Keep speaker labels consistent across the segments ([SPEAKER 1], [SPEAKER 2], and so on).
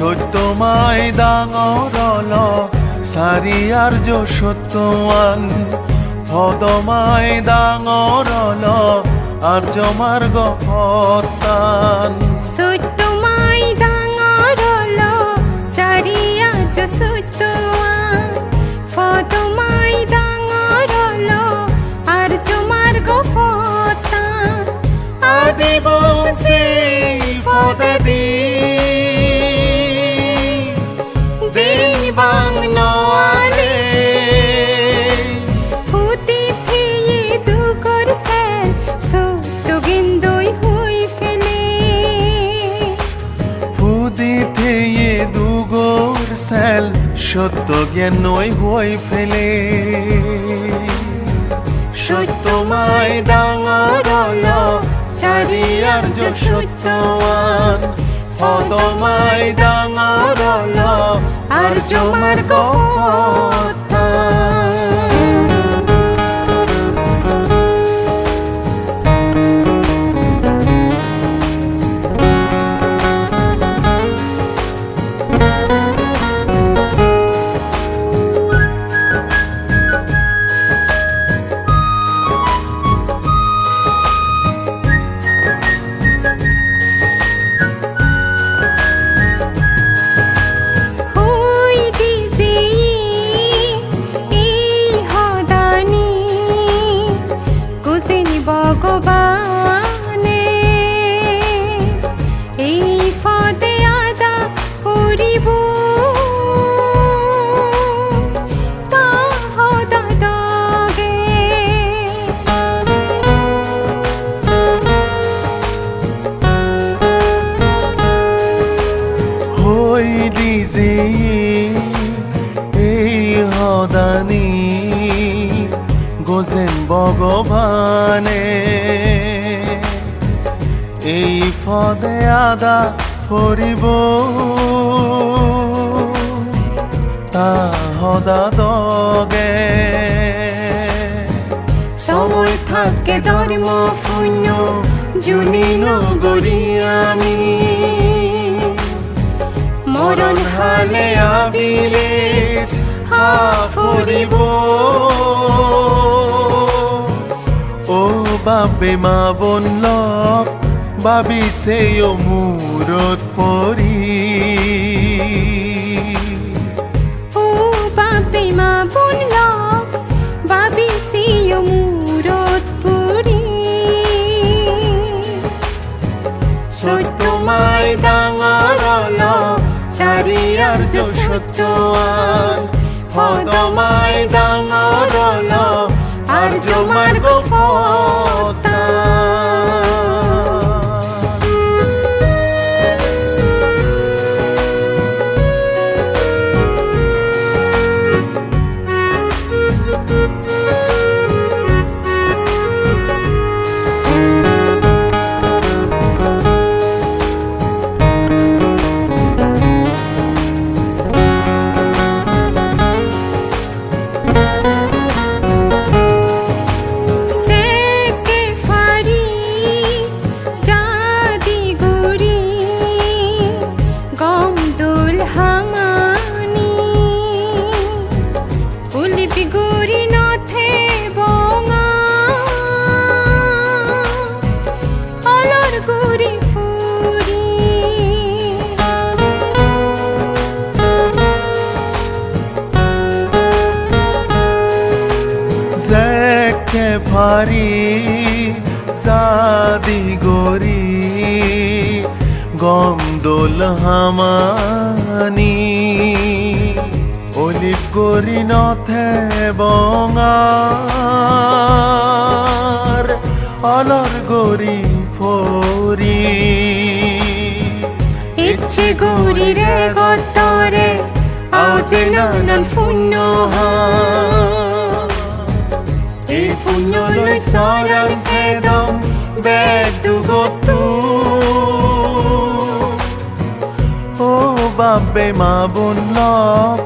[SPEAKER 1] সত্যমাই ডাঙৰল চাৰিয়াৰ্য সত্যৱান পদমাই ডাঙৰল আৰ্য মাৰ্গ পতান
[SPEAKER 2] সত্যমাই ডাঙৰল চাৰিয়াৰ্য সত্যৱান পদমাই ডাঙৰল আৰ্য মাৰ্গ পতান
[SPEAKER 1] আদি বংশী পদদি দিন বাংলোয়ালে
[SPEAKER 2] ফুটি ফেয়ে দুগর সেল সত্য গেন্দই হই ফেলে
[SPEAKER 1] ফুটি ফেয়ে দুগর সেল সত্য জ্ঞানই হই ফেলে সত্যমাই ডাঙৰল চাৰিয়াৰ্য সত্যৱান পদমাই ডাঙৰল আৰ্য মাৰ্গ পতান
[SPEAKER 2] ভগবানে এই ফদে আদা করিব তাহদা দগে
[SPEAKER 1] হই দিছে এই হদানি গোজেন ভগবানে এই পদে আদা পড়িব তাহদা দগে সময় থাকে ধর্ম পুণ্য জুনি নগরী আমি মরণ হালে আবিলেজ পড়িব ও বাপে মা বনলক ভাবিছে ও মূৰত পৰি
[SPEAKER 2] ও বাপে মা বনলক ভাবিছে ও মূৰত পৰি
[SPEAKER 1] সত্যমাই ডাঙৰল চাৰিয়াৰ্য সত্যৱান পদমাই ডাঙৰল আৰ্য মাৰ্গ পতান জেকে ফারি জাদি গরি গমদোল হামানি অলিভ গরি নথে বঙার অলর গরি ফরি
[SPEAKER 2] ইচ্ছে গরি রে গতরে আউজে নানান পুণ্য
[SPEAKER 1] এই পুণ্যলৈ চৰণ ফেদম বেদুগতু ও বাপে মা বনলক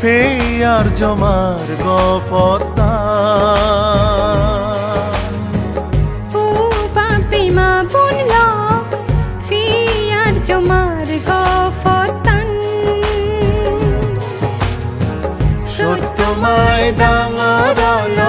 [SPEAKER 1] ফেয়াৰ্য মাৰ্গ পতান
[SPEAKER 2] ও বাপে মা বনলক ফেয়াৰ্য মাৰ্গ পতান
[SPEAKER 1] ফদমাই ডাঙৰল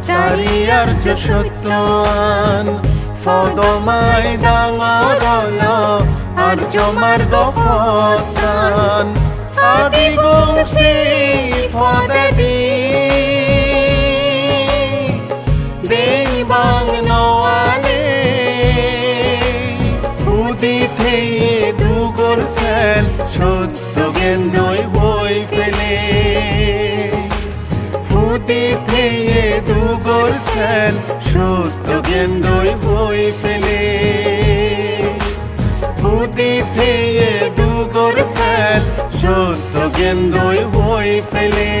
[SPEAKER 1] চাৰি আৰ্য সত্যৱান ফদমাই ডাঙৰল আৰ্য মাৰ্গ সত্ৰান আদি বংশী ফদেদি দেবাং নৱালে উদিতে দুগর সেল সত্য গেন্দই বই ফেলে ফুদিতে দুগর সেল সত্য গেন্দই বই ফেলে ফুদিতে দুগর সেল সত্য গেন্দই বই ফেলে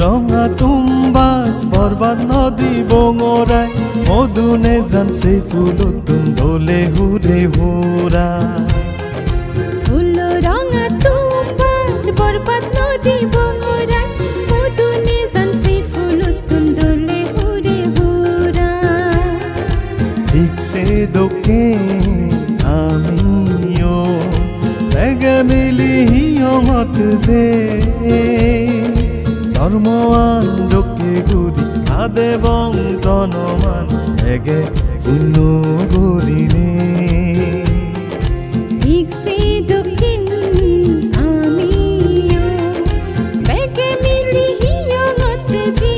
[SPEAKER 3] রঙা তুম্বাজ বরবাদ নদী বঙরায় মধুনে জানছে ফুল তুন্দলে হুরে হুরা
[SPEAKER 2] ফুল রঙা তুম্বাজ বরবাদ নদী বঙরায় মধুনে জানছে ফুল তুন্দলে হুরে হুরা
[SPEAKER 3] ঠিকছে দোকে আমিও জায়গা মিলি হিয়মত যে ধর্মৱান লোকে গুৰি আদে বং জনমান এগে ফুল গরিনে
[SPEAKER 2] ঠিকছে দক্ষিণ আমিও বেগে মিলি হিয়ঙত জি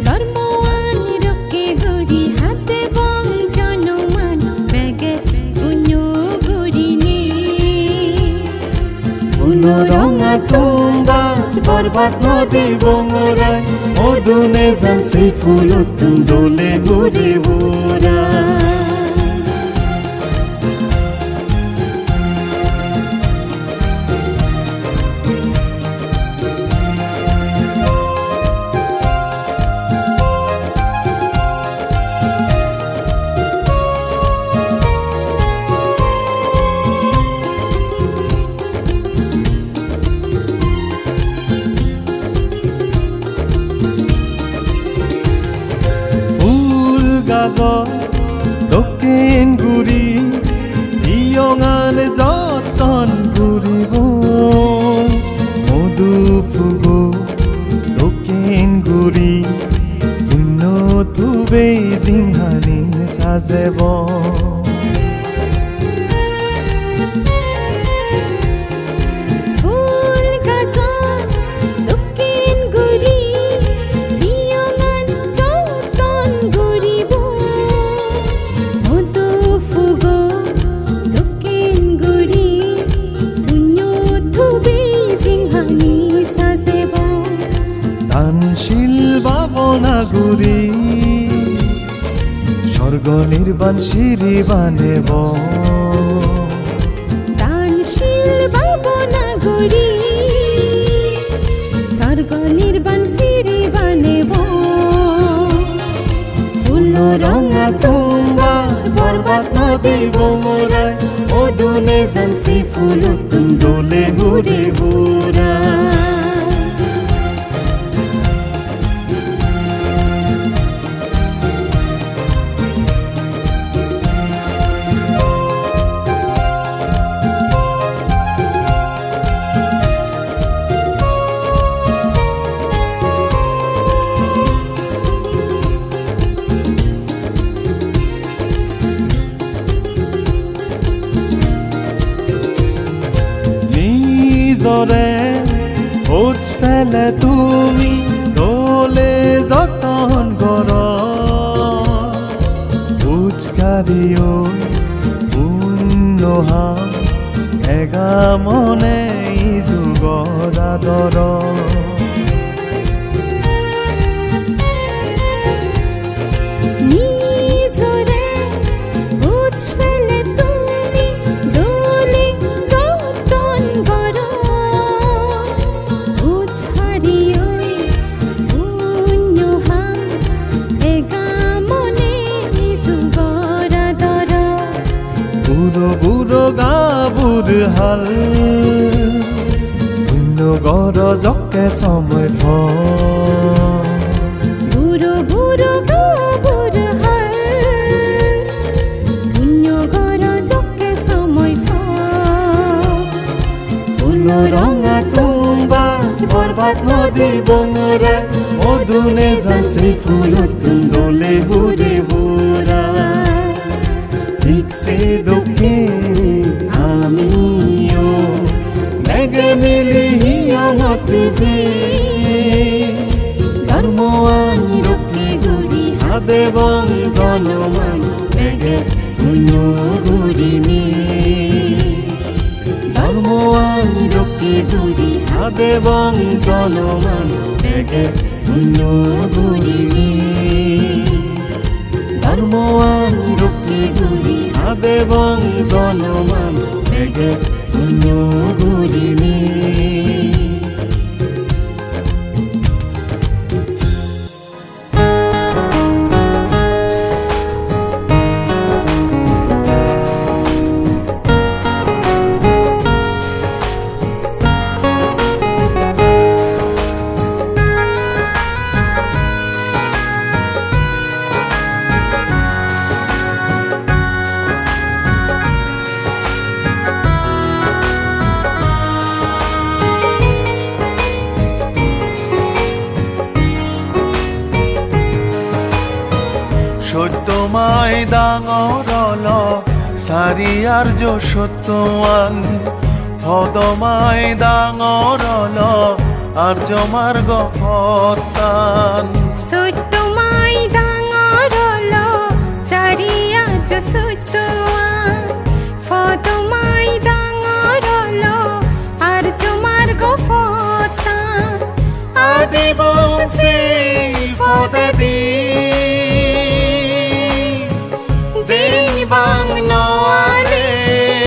[SPEAKER 2] ধর্মৱান লোকে গুৰি হাতে বং জনমান বেগে ফুল গরিনে
[SPEAKER 3] ফুল রঙা তুম্বাজ বরবাদ নদী বঙরায় মধুনে জানছে ফুল তুন্দলে হুরে হুরা দক্ষিণ গুৰি ইয়ঙান যতন ঘূৰিব মধু ফুগ দক্ষিণ গুৰি শূন্য থুবে জিংহানি সাজেব
[SPEAKER 2] ফুল গাছা দক্ষিণ গুৰি হিয়ঙান যতন ঘূৰিব মধু ফুগ দক্ষিণ গুৰি শূন্য থুবে জিংহানি সাজেব
[SPEAKER 3] দানশীল ভাবনা গুৰি স্বর্গ নির্বাণ সিঁড়ি বানেব
[SPEAKER 2] দানশীল ভাবনা গুৰি স্বর্গ নির্বাণ সিঁড়ি বানেব
[SPEAKER 3] ফুল রঙা তুম্বাজ বরবাদ নদী বঙরায় মধুনে জানছে ফুল তুন্দলে হুরে হুরা নিজরে খোঁজ ফেলে তুমি দোলে যতন গর উজকারিও পুণ্যহা এগা মনে যুগৰ আদৰ
[SPEAKER 2] নিজৰে বুজ ফেলে
[SPEAKER 3] হাল শূন্য গৰজকে সময়
[SPEAKER 2] বুড়ো বুড়ো গো বুড়ো হাল পুণ্য গর জকে সময়
[SPEAKER 3] ফুল ৰঙা তুম্বাজ বৰবাদ নদী বঙৰা মধুনে জানছে ফুলত তুন্দলে হুৰে হুৰা ঠিকছে দুঃখে আমিও মেঘে মিলি হিয়ামত যে
[SPEAKER 2] ধর্ম আনি রক্ষে গুড়ি
[SPEAKER 3] হাদে বং জনমান মেঘে
[SPEAKER 2] পুণ্য গুড়িনি
[SPEAKER 3] ধর্ম আনি রক্ষে গুড়ি হাদে বং জনমান মেঘে
[SPEAKER 2] পুণ্য গুড়িনি
[SPEAKER 3] ধর্ম আনি রক্ষে গুড়ি হাদে বং জনমান মেঘে
[SPEAKER 2] পুণ্য গুড়িনি
[SPEAKER 3] সত্যমাই ডাঙৰল চাৰি আৰ্য সত্যৱান পদমাই ডাঙৰল আৰ্য মাৰ্গ সত্তা